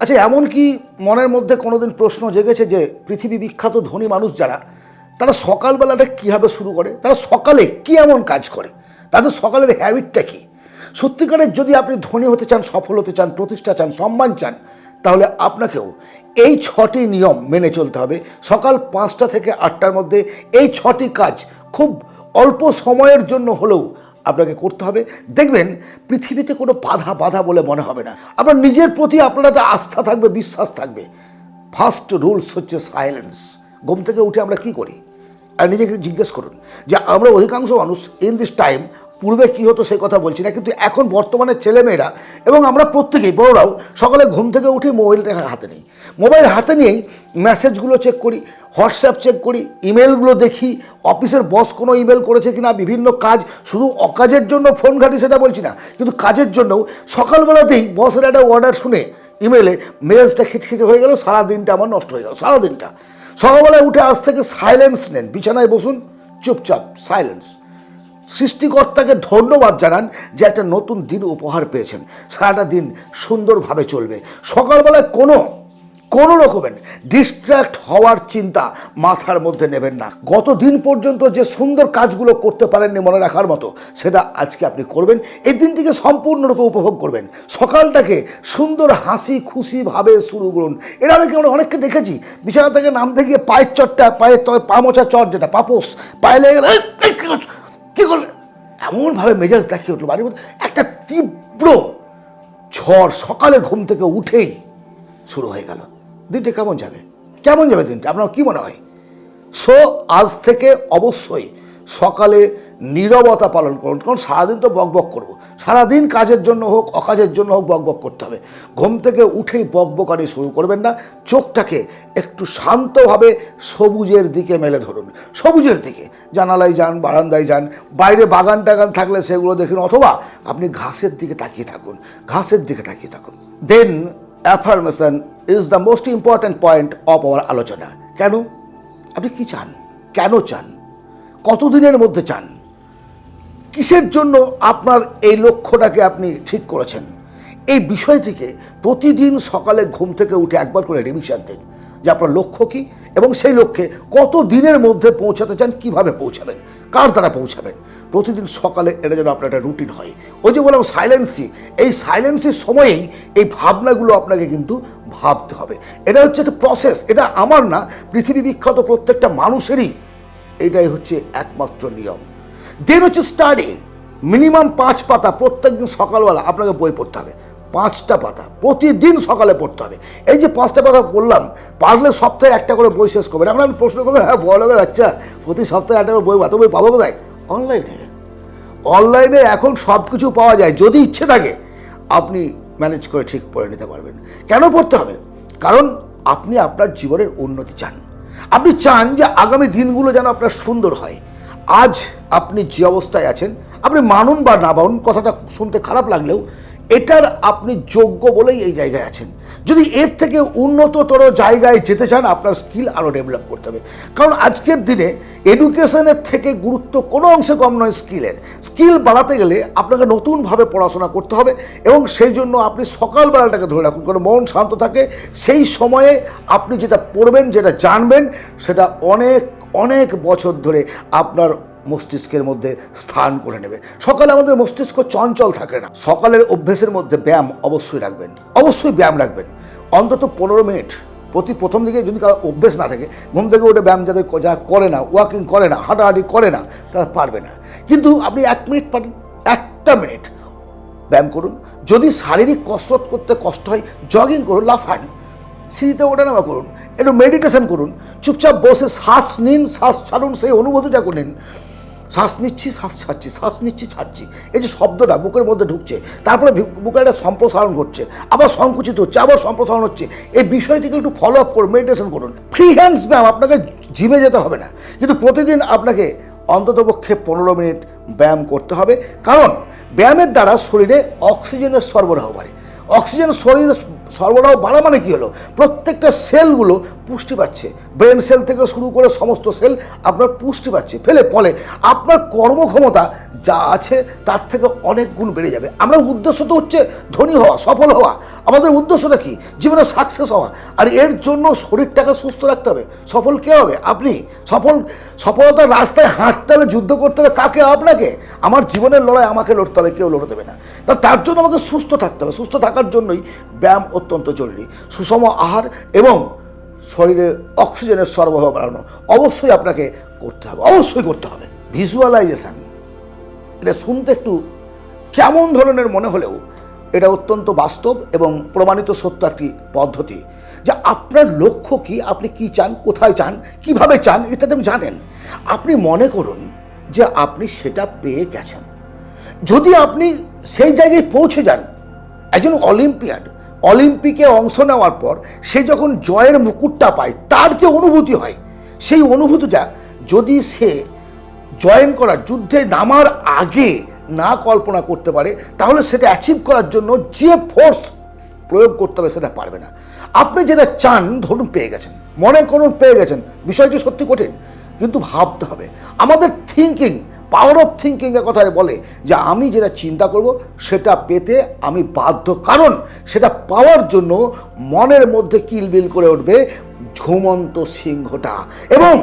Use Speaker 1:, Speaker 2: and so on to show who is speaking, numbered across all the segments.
Speaker 1: আচ্ছা, এমন কি মনের মধ্যে কোনোদিন প্রশ্ন জেগেছে যে পৃথিবী বিখ্যাত ধনী মানুষ যারা, তারা সকালবেলাটা কীভাবে শুরু করে, তারা সকালে কী এমন কাজ করে, তাদের সকালের হ্যাবিটটা কী? সত্যিকারের যদি আপনি ধনী হতে চান, সফল হতে চান, প্রতিষ্ঠা চান, সম্মান চান, তাহলে আপনাকেও এই 6টি নিয়ম মেনে চলতে হবে। সকাল 5টা থেকে 8টার মধ্যে এই 6টি কাজ খুব অল্প সময়ের জন্য হলেও আপনাকে করতে হবে। দেখবেন পৃথিবীতে কোনো বাধা বলে মনে হবে না। আপনার নিজের প্রতি আপনার একটা আস্থা থাকবে, বিশ্বাস থাকবে। ফার্স্ট রুলস হচ্ছে সাইলেন্স। ঘুম থেকে উঠে আমরা কি করি? আর নিজেকে জিজ্ঞেস করুন যে আমরা অধিকাংশ মানুষ ইন দিস টাইম, পূর্বে কী হতো সেই কথা বলছি না, কিন্তু এখন বর্তমানে ছেলেমেয়েরা এবং আমরা প্রত্যেকেই, বড়রাও সকালে ঘুম থেকে উঠে মোবাইলটা হাতে নিই। মোবাইল হাতে নিয়েই মেসেজগুলো চেক করি, হোয়াটসঅ্যাপ চেক করি, ইমেলগুলো দেখি, অফিসের বস কোনো ইমেল করেছে কিনা, বিভিন্ন কাজ, শুধু অকাজের জন্য ফোন ঘাঁটি সেটা বলছি না, কিন্তু কাজের জন্যও সকালবেলাতেই বসের একটা অর্ডার শুনে ইমেলে মেজাজটা খিটখিটে হয়ে গেল, সারাদিনটা আমার নষ্ট হয়ে গেল। সারাদিনটা সকালবেলায় উঠে আজ থেকে সাইলেন্স নেন, বিছানায় বসুন, চুপচাপ সাইলেন্স। সৃষ্টিকর্তাকে ধন্যবাদ জানান যে একটা নতুন দিন উপহার পেয়েছেন, সারাটা দিন সুন্দরভাবে চলবে। সকালবেলায় কোনো রকমের ডিস্ট্র্যাক্ট হওয়ার চিন্তা মাথার মধ্যে নেবেন না। গত দিন পর্যন্ত যে সুন্দর কাজগুলো করতে পারেননি মনে রাখার মতো, সেটা আজকে আপনি করবেন। এই দিনটিকে সম্পূর্ণরূপে উপভোগ করবেন। সকালটাকে সুন্দর হাসি খুশিভাবে শুরু করুন। এটা অনেককে দেখেছি, বিছানা থেকে নামতে গিয়ে পায়ের চটটা, পায়ের তলায় পা মোছা চট, যেটা পাপোস পায়ে লেগে গেলে কী করলেন, এমনভাবে মেজাজ দেখিয়ে উঠলো। বাড়ির মধ্যে একটা তীব্র ঝড় সকালে ঘুম থেকে উঠেই শুরু হয়ে গেল। দিনটা কেমন যাবে দিনটা? আপনার কী মনে হয়? সো আজ থেকে অবশ্যই সকালে নীরবতা পালন করুন, কারণ সারাদিন তো বকবক করবো, সারাদিন কাজের জন্য হোক অকাজের জন্য হোক বকবক করতে হবে। ঘুম থেকে উঠেই বকবকানি শুরু করবেন না। চোখটাকে একটু শান্তভাবে সবুজের দিকে মেলে ধরুন, সবুজের দিকে। জানালায় যান, বারান্দায় যান, বাইরে বাগান টাগান থাকলে সেগুলো দেখুন, অথবা আপনি ঘাসের দিকে তাকিয়ে থাকুন। Then affirmation is the most important point of our আলোচনা। কেন? আপনি কি চান? কেন চান? কতদিনের মধ্যে চান? কিসের জন্য আপনার এই লক্ষ্যটাকে আপনি ঠিক করেছেন? এই বিষয়টিকে প্রতিদিন সকালে ঘুম থেকে উঠে একবার করে রিভিশন দিন যে আপনার লক্ষ্য কী এবং সেই লক্ষ্যে কত দিনের মধ্যে পৌঁছাতে চান, কিভাবে পৌঁছাবেন, কার দ্বারা পৌঁছাবেন। প্রতিদিন সকালে এটা যেন আপনার একটা রুটিন হয়। ওই যে বললাম সাইলেন্সি, এই সাইলেন্সের সময়েই এই ভাবনাগুলো আপনাকে কিন্তু ভাবতে হবে। এটা হচ্ছে একটা প্রসেস, এটা আমার না, পৃথিবী বিখ্যাত প্রত্যেকটা মানুষেরই এটাই হচ্ছে একমাত্র নিয়ম। দেন হচ্ছে স্টাডি। মিনিমাম 5 পাতা প্রত্যেক দিন সকালবেলা আপনাকে বই পড়তে হবে। 5টা পাতা প্রতিদিন সকালে পড়তে হবে। এই যে 5টা পাতা বললাম, পারলে সপ্তাহে একটা করে বই শেষ করবেন। এখন আপনি প্রশ্ন করবেন, হ্যাঁ বড় লোকের বাচ্চা, প্রতি সপ্তাহে একটা করে বই পাবো কোথায়? অনলাইনে এখন সব কিছু পাওয়া যায়। যদি ইচ্ছে থাকে আপনি ম্যানেজ করে ঠিক পড়ে নিতে পারবেন। কেন পড়তে হবে? কারণ আপনি আপনার জীবনের উন্নতি চান। আপনি চান যে আগামী দিনগুলো যেন আপনার সুন্দর হয়। আজ আপনি যে অবস্থায় আছেন, আপনি মানুন বা না মানুন, কথাটা শুনতে খারাপ লাগলেও এটার আপনি যোগ্য বলেই এই জায়গায় আছেন। যদি এর থেকে উন্নততর জায়গায় যেতে চান, আপনার স্কিল আরও ডেভেলপ করতে হবে। কারণ আজকের দিনে এডুকেশনের থেকে গুরুত্ব কোনো অংশে কম নয় স্কিলের। স্কিল বাড়াতে গেলে আপনাকে নতুনভাবে পড়াশোনা করতে হবে এবং সেই জন্য আপনি সকালবেলাটাকে ধরে রাখুন, কারণ মন শান্ত থাকে। সেই সময়ে আপনি যেটা পড়বেন, যেটা জানবেন, সেটা অনেক বছর ধরে আপনার মস্তিষ্কের মধ্যে স্থান করে নেবে। সকালে আমাদের মস্তিষ্ক চঞ্চল থাকে না। সকালের অভ্যেসের মধ্যে ব্যায়াম অবশ্যই রাখবেন। অন্তত 15 মিনিট প্রথম দিকে, যদি কারো অভ্যেস না থাকে, ঘুম থেকে উঠে ব্যায়াম যারা করে না, ওয়াকিং করে না, হাঁটাহাঁটি করে না, তারা পারবে না। কিন্তু আপনি 1 মিনিট পারেন, 1টা মিনিট ব্যায়াম করুন। যদি শারীরিক কসরত করতে কষ্ট হয়, জগিং করুন, লাফান, সিঁড়িতে ওঠানামা করুন, একটু মেডিটেশন করুন, চুপচাপ বসে শ্বাস নিন, শ্বাস ছাড়ুন, সেই অনুভূতিটা করুন। শ্বাস নিচ্ছি, শ্বাস ছাড়ছি, শ্বাস নিচ্ছি, ছাড়ছি, এই যে শব্দটা বুকের মধ্যে ঢুকছে, তারপরে বুকের একটা সম্প্রসারণ ঘটছে, আবার সংকুচিত হচ্ছে, আবার সম্প্রসারণ হচ্ছে। এই বিষয়টিকে একটু ফলো আপ করুন, মেডিটেশন করুন। ফ্রি হ্যান্ডস ব্যায়াম, আপনাকে জিমে যেতে হবে না, কিন্তু প্রতিদিন আপনাকে অন্ততপক্ষে 15 মিনিট ব্যায়াম করতে হবে। কারণ ব্যায়ামের দ্বারা শরীরে অক্সিজেনের সরবরাহ বাড়ে। অক্সিজেন সরবরাহ বাড়া মানে কী হলো, প্রত্যেকটা সেলগুলো পুষ্টি পাচ্ছে, ব্রেন সেল থেকে শুরু করে সমস্ত সেল আপনার পুষ্টি পাচ্ছে, ফলে আপনার কর্মক্ষমতা যা আছে তার থেকে অনেক গুণ বেড়ে যাবে। আমরা উদ্দেশ্য তো হচ্ছে ধনী হওয়া, সফল হওয়া, আমাদের উদ্দেশ্যটা কি, জীবনে সাকসেস হওয়া। আর এর জন্য শরীরটাকে সুস্থ রাখতে হবে। সফল কে হবে? আপনি। সফলতার রাস্তায় হাঁটতে হবে, যুদ্ধ করতে হবে কাকে? আপনাকে। আমার জীবনের লড়াই আমাকে লড়তে হবে, কেউ লড়ে দেবে না। তার জন্য আমাকে সুস্থ থাকতে হবে। সুস্থ থাকার জন্যই ব্যায়াম অত্যন্ত জরুরি। সুষম আহার এবং শরীরে অক্সিজেনের সরবরাহ বাড়ানো অবশ্যই আপনাকে করতে হবে, অবশ্যই করতে হবে। ভিজুয়ালাইজেশন, এটা শুনতে একটু কেমন ধরনের মনে হলেও এটা অত্যন্ত বাস্তব এবং প্রমাণিত সত্য একটি পদ্ধতি, যে আপনার লক্ষ্য কি, আপনি কি চান, কোথায় চান, কিভাবে চান, ইত্যাদি আপনি জানেন। আপনি মনে করুন যে আপনি সেটা পেয়ে গেছেন। যদি আপনি সেই জায়গায় পৌঁছে যান, একজন অলিম্পিকে অংশ নেওয়ার পর সে যখন জয়ের মুকুটটা পায়, তার যে অনুভূতি হয়, সেই অনুভূতিটা যদি সে জয়েন করার, যুদ্ধে নামার আগে না কল্পনা করতে পারে, তাহলে সেটা অ্যাচিভ করার জন্য যে ফোর্স প্রয়োগ করতে হবে সেটা পারবে না। আপনি যেটা চান ধরুন পেয়ে গেছেন, মনে করুন পেয়ে গেছেন, বিষয়টি সত্যি কঠিন, কিন্তু ভাবতে হবে। আমাদের থিঙ্কিং, পাওয়ার অফ থিঙ্কিংয়ের কথায় বলে যে আমি যেটা চিন্তা করব সেটা পেতে আমি বাধ্য, কারণ সেটা পাওয়ার জন্য মনের মধ্যে কিলবিল করে উঠবে ঘুমন্ত সিংহটা, এবং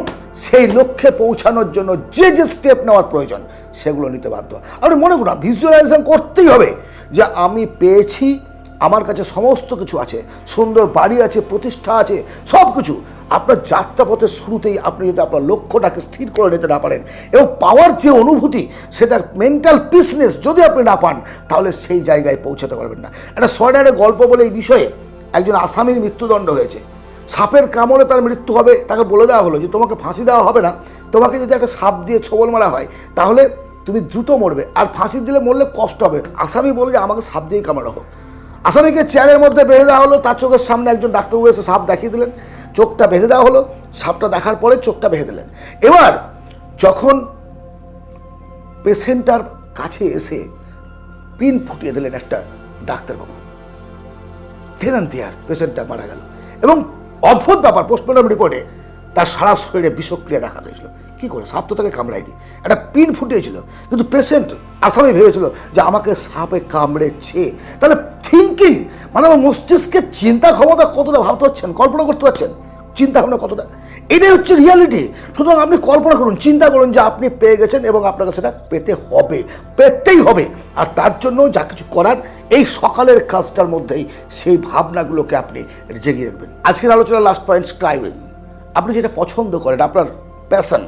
Speaker 1: সেই লক্ষ্যে পৌঁছানোর জন্য যে স্টেপ নেওয়ার প্রয়োজন সেগুলো নিতে বাধ্য। আপনি মনে করুন, ভিজুয়ালাইজেশন করতেই হবে যে আমি পেয়েছি, আমার কাছে সমস্ত কিছু আছে, সুন্দর বাড়ি আছে, প্রতিষ্ঠা আছে, সব কিছু। আপনার যাত্রাপথের শুরুতেই আপনি যদি আপনার লক্ষ্যটাকে স্থির করে নিতে না পারেন এবং পাওয়ার যে অনুভূতি, সেটা মেন্টাল পিসনেস যদি আপনি না পান, তাহলে সেই জায়গায় পৌঁছাতে পারবেন না। একটা শর্টহান্ডে গল্প বলে এই বিষয়ে, একজন আসামির মৃত্যুদণ্ড হয়েছে, সাপের কামড়ে তার মৃত্যু হবে। তাকে বলে দেওয়া হলো যে তোমাকে ফাঁসি দেওয়া হবে না, তোমাকে যদি একটা সাপ দিয়ে ছোবল মারা হয় তাহলে তুমি দ্রুত মরবে, আর ফাঁসি দিলে মরলে কষ্ট হবে। আসামি বলে যে আমাকে সাপ দিয়ে কামড়া হোক। আসামিকে চেয়ারের মধ্যে বেঁধে দেওয়া হলো, তার চোখের সামনে একজন ডাক্তারবাবু এসে সাপ দেখিয়ে দিলেন, চোখটা বেঁধে দেওয়া হলো, সাপটা দেখার পরে চোখটা বেঁধে দিলেন। এবার যখন পেশেন্টটার কাছে এসে পিন ফুটিয়ে দিলেন একটা ডাক্তারবাবু, দেন দেয়ার পেশেন্টটা মারা গেল। এবং অদ্ভুত ব্যাপার, পোস্টমর্টম রিপোর্টে তার সারা শরীরে বিষক্রিয়া দেখা দিয়েছিল। কী করে? সাপ তো তাকে কামড়ায়নি, একটা পিন ফুটিয়েছিল, কিন্তু পেশেন্ট আসামি ভেবেছিল যে আমাকে সাপে কামড়েছে। তাহলে থিঙ্কিং মানে আমার মস্তিষ্কের চিন্তা ক্ষমতা কতটা ভাবতে পারছেন, কল্পনা করতে পারছেন, চিন্তা ভাবনা কতটা, এটাই হচ্ছে রিয়ালিটি। সুতরাং আপনি কল্পনা করুন, চিন্তা করুন যে আপনি পেয়ে গেছেন এবং আপনাকে সেটা পেতে হবে, পেতেই হবে। আর তার জন্য যা কিছু করার এই সকালের কাজটার মধ্যেই সেই ভাবনাগুলোকে আপনি জেগে রাখবেন। আজকের আলোচনার লাস্ট পয়েন্ট, স্ক্রাইবিং। আপনি যেটা পছন্দ করেন, আপনার প্যাশন,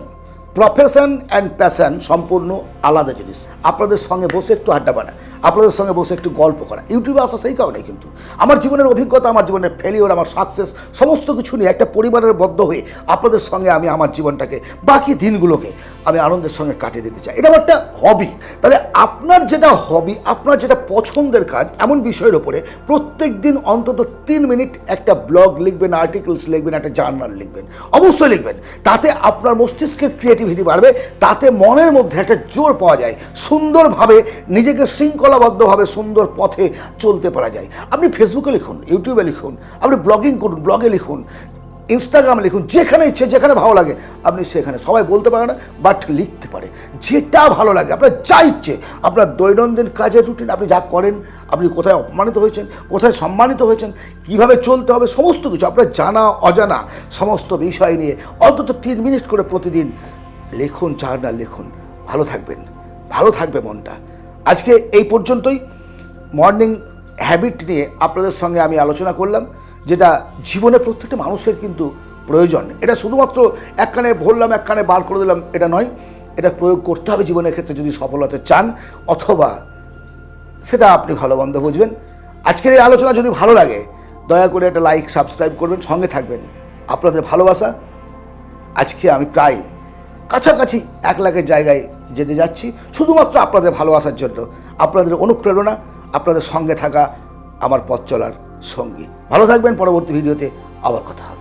Speaker 1: প্রফেশন অ্যান্ড প্যাশন সম্পূর্ণ আলাদা জিনিস। আপনাদের সঙ্গে বসে একটু আড্ডা মারা, আপনাদের সঙ্গে বসে একটু গল্প করা, ইউটিউবে আসা সেই কারণে। কিন্তু আমার জীবনের অভিজ্ঞতা, আমার জীবনের ফেলিওর, আমার সাকসেস সমস্ত কিছু নিয়ে একটা পরিবারের বদ্ধ হয়ে আপনাদের সঙ্গে আমি আমার জীবনটাকে, বাকি দিনগুলোকে আমি আনন্দের সঙ্গে কাটিয়ে দিতে চাই। এটা আমার একটা হবি। তাহলে আপনার যেটা হবি, আপনার যেটা পছন্দের কাজ, এমন বিষয়ের ওপরে প্রত্যেক দিন অন্তত 3 মিনিট একটা ব্লগ লিখবেন, আর্টিকেলস লিখবেন, একটা জার্নাল লিখবেন, অবশ্যই লিখবেন। তাতে আপনার মস্তিষ্কের ক্রিয়েটিভিটি বাড়বে, তাতে মনের মধ্যে একটা জোর পাওয়া যায়, সুন্দরভাবে নিজেকে শৃঙ্খলাবদ্ধভাবে সুন্দর পথে চলতে পারা যায়। আপনি ফেসবুকে লিখুন, ইউটিউবে লিখুন, আপনি ব্লগিং করুন, ব্লগে লিখুন, ইনস্টাগ্রামে লিখুন, যেখানে ইচ্ছে, যেখানে ভালো লাগে আপনি সেখানে। সবাই বলতে পারে না, বাট লিখতে পারে, যেটা ভালো লাগে আপনার, যা ইচ্ছে। আপনার দৈনন্দিন কাজের রুটিন, আপনি যা করেন, আপনি কোথায় অপমানিত হয়েছেন, কোথায় সম্মানিত হয়েছেন, কিভাবে চলতে হবে, সমস্ত কিছু আপনার জানা অজানা সমস্ত বিষয় নিয়ে অন্তত 3 মিনিট করে প্রতিদিন লিখুন, জার্নাল লিখুন। ভালো থাকবেন, ভালো থাকবে মনটা। আজকে এই পর্যন্তই। মর্নিং হ্যাবিট নিয়ে আপনাদের সঙ্গে আমি আলোচনা করলাম, যেটা জীবনে প্রত্যেকটা মানুষের কিন্তু প্রয়োজন। এটা শুধুমাত্র একখানে বললাম, একখানে বার করে দিলাম, এটা নয়। এটা প্রয়োগ করতে হবে জীবনের ক্ষেত্রে যদি সফল হতে চান, অথবা সেটা আপনি ভালো মন্দ বুঝবেন। আজকের এই আলোচনা যদি ভালো লাগে, দয়া করে একটা লাইক, সাবস্ক্রাইব করবেন, সঙ্গে থাকবেন। আপনাদের ভালোবাসা। আজকে আমি প্রায় কাছাকাছি 1 লাখের জায়গায় যেতে যাচ্ছি, শুধুমাত্র আপনাদের ভালোবাসার জন্য, আপনাদের অনুপ্রেরণা, আপনাদের সঙ্গে থাকা আমার পথ চলার সঙ্গী। ভালো থাকবেন। পরবর্তী ভিডিওতে আবার কথা হবে।